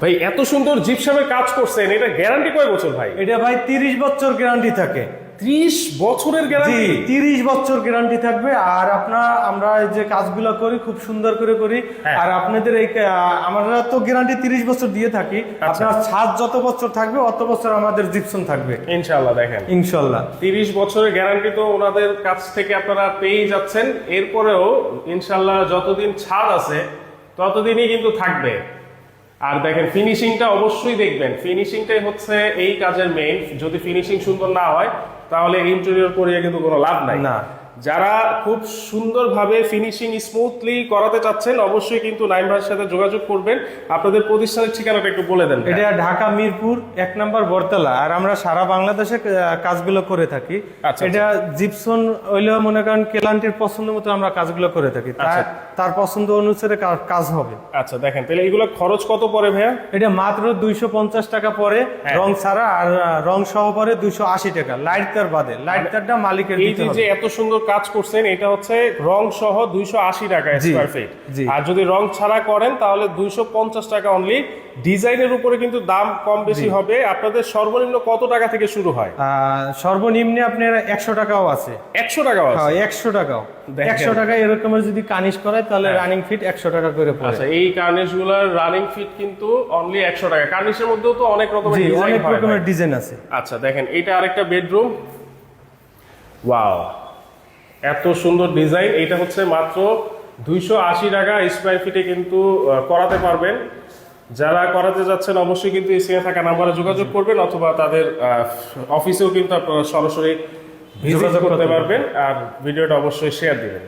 ভাই এত সুন্দর জিপসামের কাজ করছেন, এটা গ্যারান্টি কয় বছর ভাই? এটা ভাই 30 বছর গ্যারান্টি থাকে। 30 বছরের গ্যারান্টি? 30 বছর গ্যারান্টি থাকবে। আর আমরা এই যে কাজগুলো করি খুব সুন্দর করে করি। আর আপনাদের এই আমরা তো গ্যারান্টি 30 বছর দিয়ে থাকি। আপনার ছাদ যত বছর থাকবে অত বছর আমাদের জিপসাম থাকবে ইনশাআল্লাহ। দেখেন ইনশাআল্লাহ 30 বছরের গ্যারান্টি তো ওনাদের কাছ থেকে আপনারা পেয়ে যাচ্ছেন। এরপরেও ইনশাআল্লাহ যতদিন ছাদ আছে ততদিনই কিন্তু থাকবে। আর দেখেন ফিনিশিংটা অবশ্যই দেখবেন, ফিনিশিংটাই হচ্ছে এই কাজের মেইন। যদি ফিনিশিং সুন্দর না হয় তাহলে ইন্টেরিয়র করিয়ে কিন্তু কোনো লাভ নাই। না, যারা খুব সুন্দরভাবে ফিনিশিং স্মুথলি করাতে চাচ্ছেন অবশ্যই কিন্তু নাইম ভাইয়ের সাথে যোগাযোগ করবেন। আপনাদের প্রতিষ্ঠানের ঠিকানাটা একটু বলে দেন। এটা ঢাকা মিরপুর 1 নম্বর বরতলা। আর আমরা সারা বাংলাদেশে কাজগুলো করে থাকি। এটা জিপসন হইলেও মনে করেন ক্লায়েন্টের পছন্দ মতো আমরা কাজগুলো করে থাকি, তার পছন্দ অনুসারে কাজ হবে। আচ্ছা দেখেন তাহলে এগুলো খরচ কত পড়ে ভাইয়া? এটা মাত্র 250 টাকা পরে রং ছাড়া, আর রং সহ পরে 280 টাকা। লাইট তার বাদে, লাইট তারটা মালিকের দিতে হবে। এই যে এত সুন্দর কাজ করছেন এটা হচ্ছে রং সহ 280 টাকা স্কয়ার ফিট। আর যদি রং ছাড়া করেন তাহলে 250 টাকা অনলি। ডিজাইনের উপরে কিন্তু দাম কম বেশি হবে। আপনাদের সর্বনিম্ন কত টাকা থেকে শুরু হয়? সর্বনিম্নে আপনার 100 টাকাও আছে। 100 টাকাও আছে? 100 টাকাও। 100 টাকা এরকমের যদি কার্নিশ করায় তাহলে রানিং ফিট 100 টাকা করে পড়ে। আচ্ছা এই কার্নিশগুলোর রানিং ফিট কিন্তু অনলি 100 টাকা। কার্নিশের মধ্যেও তো অনেক রকমের ডিজাইন আছে। আচ্ছা দেখেন এটা আরেকটা বেডরুম। ওয়াও এত সুন্দর ডিজাইন। এটা হচ্ছে মাত্র 280 টাকা স্কয়ার ফিটে কিন্তু করাতে পারবেন। যারা করাতে যাচ্ছেন অবশ্যই কিন্তু স্ক্রিনে থাকা নাম্বারে যোগাযোগ করবেন, অথবা তাদের অফিসেও কিন্তু আপনারা সরাসরি ভিজিট করতে পারবেন। আর ভিডিওটা অবশ্যই শেয়ার দিবেন।